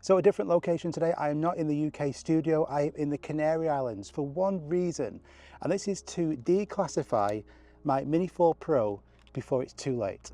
So a different location today. I am not in the UK studio, I am in the Canary Islands for one reason, and this is to declassify my Mini 4 Pro before it's too late.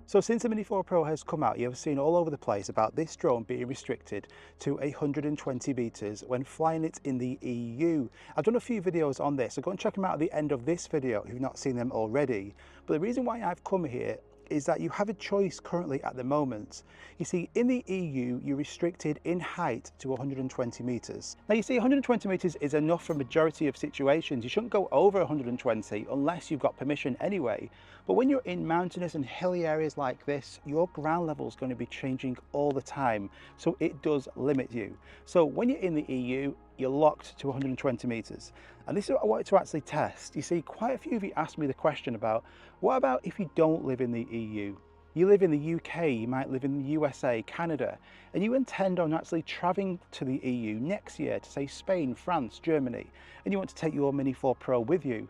So since the Mini 4 Pro has come out, you've seen all over the place about this drone being restricted to 120 meters when flying it in the EU. I've done a few videos on this, so go and check them out at the end of this video if you've not seen them already. But the reason why I've come here is that you have a choice currently at the moment. You see, in the EU, you're restricted in height to 120 meters. Now you see, 120 meters is enough for a majority of situations. You shouldn't go over 120 unless you've got permission anyway. But when you're in mountainous and hilly areas like this, your ground level is going to be changing all the time. So it does limit you. So when you're in the EU, you're locked to 120 meters. And this is what I wanted to actually test. You see, quite a few of you asked me the question about, what about if you don't live in the EU? You live in the UK, you might live in the USA, Canada, and you intend on actually traveling to the EU next year to say Spain, France, Germany, and you want to take your Mini 4 Pro with you.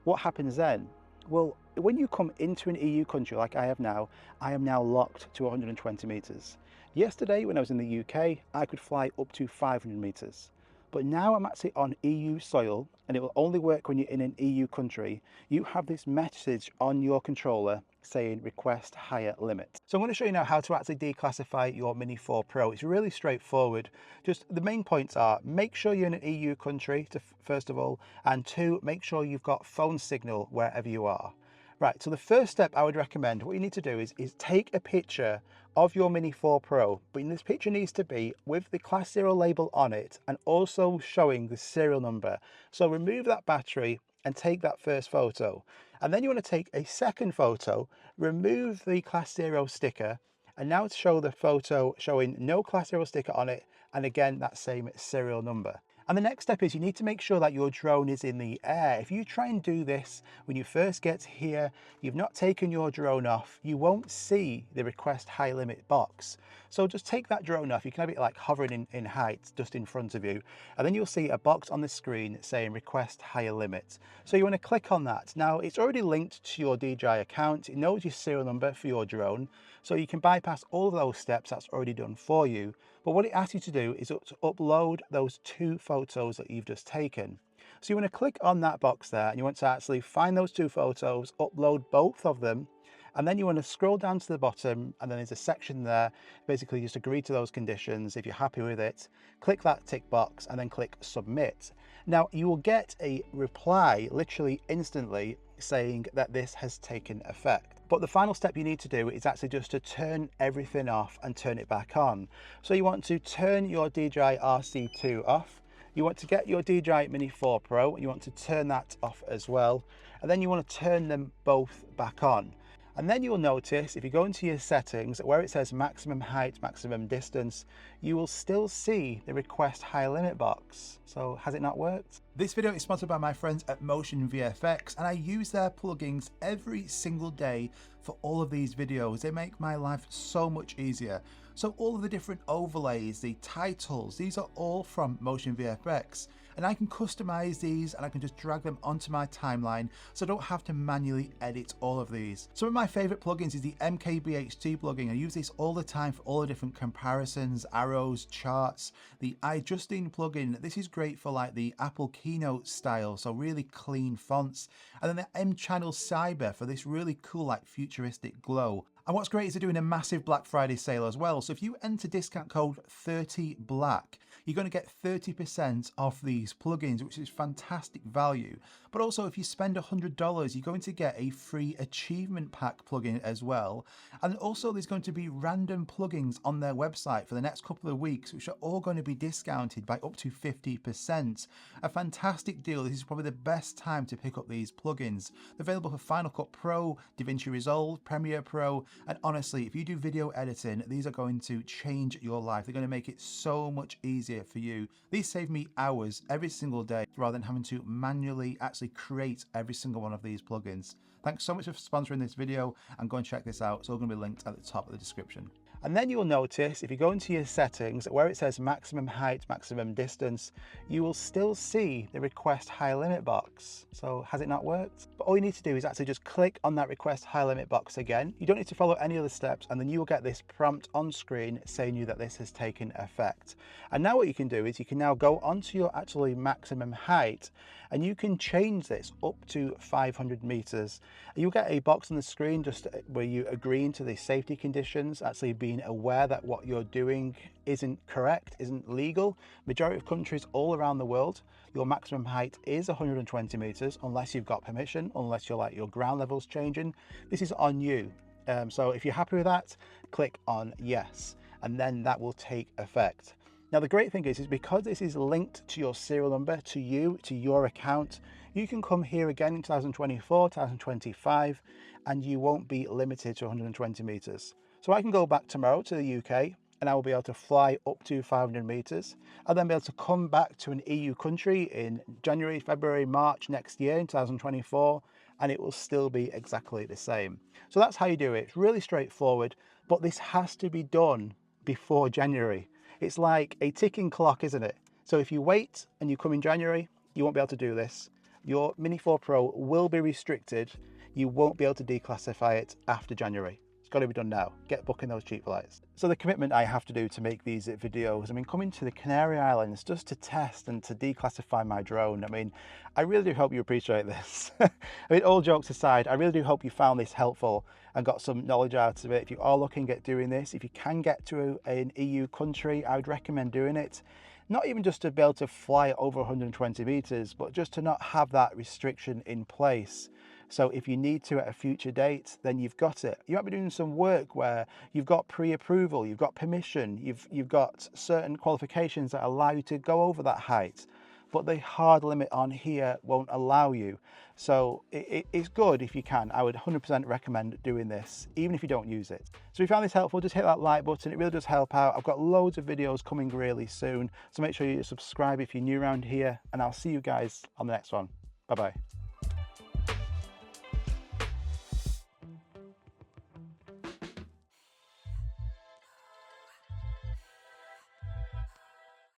What happens then? Well, when you come into an EU country like I have now, I am now locked to 120 meters. Yesterday, when I was in the UK, I could fly up to 500 meters. But now I'm actually on EU soil, and it will only work when you're in an EU country. You have this message on your controller saying request higher limit. So I'm going to show you now how to actually declassify your Mini 4 Pro. It's really straightforward. Just the main points are, make sure you're in an EU country, first of all, and two, make sure you've got phone signal wherever you are. Right, so the first step I would recommend, what you need to do is take a picture of your Mini 4 Pro, but this picture needs to be with the Class 0 label on it and also showing the serial number. So remove that battery and take that first photo. And then you want to take a second photo, remove the Class 0 sticker, and now show the photo showing no Class 0 sticker on it, and again, that same serial number. And the next step is you need to make sure that your drone is in the air. If you try and do this when you first get here, you've not taken your drone off, you won't see the request high limit box. So just take that drone off. You can have it like hovering in height just in front of you, and then you'll see a box on the screen saying request higher limit. So you want to click on that. Now it's already linked to your DJI account. It knows your serial number for your drone, so you can bypass all of those steps. That's already done for you. But what it asks you to do is to upload those two photos that you've just taken. So you want to click on that box there, and you want to actually find those two photos, upload both of them, and then you want to scroll down to the bottom, and then there's a section there. Basically just agree to those conditions. If you're happy with it, click that tick box and then click submit. Now you will get a reply literally instantly saying that this has taken effect. But the final step you need to do is actually just to turn everything off and turn it back on. So you want to turn your DJI RC2 off. You want to get your DJI Mini 4 Pro, you want to turn that off as well. And then you want to turn them both back on. And then you'll notice if you go into your settings where it says maximum height, maximum distance, you will still see the request high limit box. So has it not worked? This video is sponsored by my friends at Motion VFX, and I use their plugins every single day for all of these videos. They make my life so much easier. So all of the different overlays, the titles, these are all from Motion VFX. And I can customize these and I can just drag them onto my timeline so I don't have to manually edit all of these. Some of my favorite plugins is the MKBHD plugin. I use this all the time for all the different comparisons, arrows, charts. The iJustine plugin, this is great for like the Apple Keynote style, so really clean fonts. And then the M-Channel Cyber for this really cool like futuristic glow. And what's great is they're doing a massive Black Friday sale as well. So if you enter discount code 30BLACK, you're going to get 30% off these plugins, which is fantastic value. But also if you spend $100, you're going to get a free achievement pack plugin as well. And also there's going to be random plugins on their website for the next couple of weeks, which are all going to be discounted by up to 50%. A fantastic deal. This is probably the best time to pick up these plugins. They're available for Final Cut Pro, DaVinci Resolve, Premiere Pro, and honestly, if you do video editing, these are going to change your life. They're going to make it so much easier for you. These save me hours every single day rather than having to manually actually create every single one of these plugins. Thanks so much for sponsoring this video, and go and check this out. It's all going to be linked at the top of the description. And then you'll notice if you go into your settings where it says maximum height, maximum distance, you will still see the request high limit box. So has it not worked? But all you need to do is actually just click on that request high limit box again. You don't need to follow any other steps, and then you will get this prompt on screen saying you that this has taken effect. And now what you can do is you can now go onto your actually maximum height, and you can change this up to 500 meters. You'll get a box on the screen just where you agreeing to the safety conditions, actually being aware that what you're doing isn't correct, isn't legal. Majority of countries all around the world, your maximum height is 120 meters unless you've got permission, unless you're like your ground level's changing. This is on you. So if you're happy with that, click on yes, and then that will take effect. Now the great thing is because this is linked to your serial number, to you, to your account, you can come here again in 2024, 2025, and you won't be limited to 120 meters. So I can go back tomorrow to the UK and I will be able to fly up to 500 meters. I'll then be able to come back to an EU country in January, February, March next year in 2024, and it will still be exactly the same. So that's how you do it. It's really straightforward, but this has to be done before January. It's like a ticking clock, isn't it? So if you wait and you come in January, you won't be able to do this. Your Mini 4 Pro will be restricted. You won't be able to declassify it after January. It's got to be done now. Get booking those cheap flights. So the commitment I have to do to make these videos, I mean, coming to the Canary Islands just to test and to declassify my drone, I mean, I really do hope you appreciate this. I mean, all jokes aside, I really do hope you found this helpful and got some knowledge out of it. If you are looking at doing this, if you can get to an EU country, I would recommend doing it. Not even just to be able to fly over 120 meters, but just to not have that restriction in place. So if you need to at a future date, then you've got it. You might be doing some work where you've got pre-approval, you've got permission, you've got certain qualifications that allow you to go over that height, but the hard limit on here won't allow you. So it's good if you can. I would 100% recommend doing this, even if you don't use it. So if you found this helpful, just hit that like button. It really does help out. I've got loads of videos coming really soon. So make sure you subscribe if you're new around here, and I'll see you guys on the next one. Bye-bye.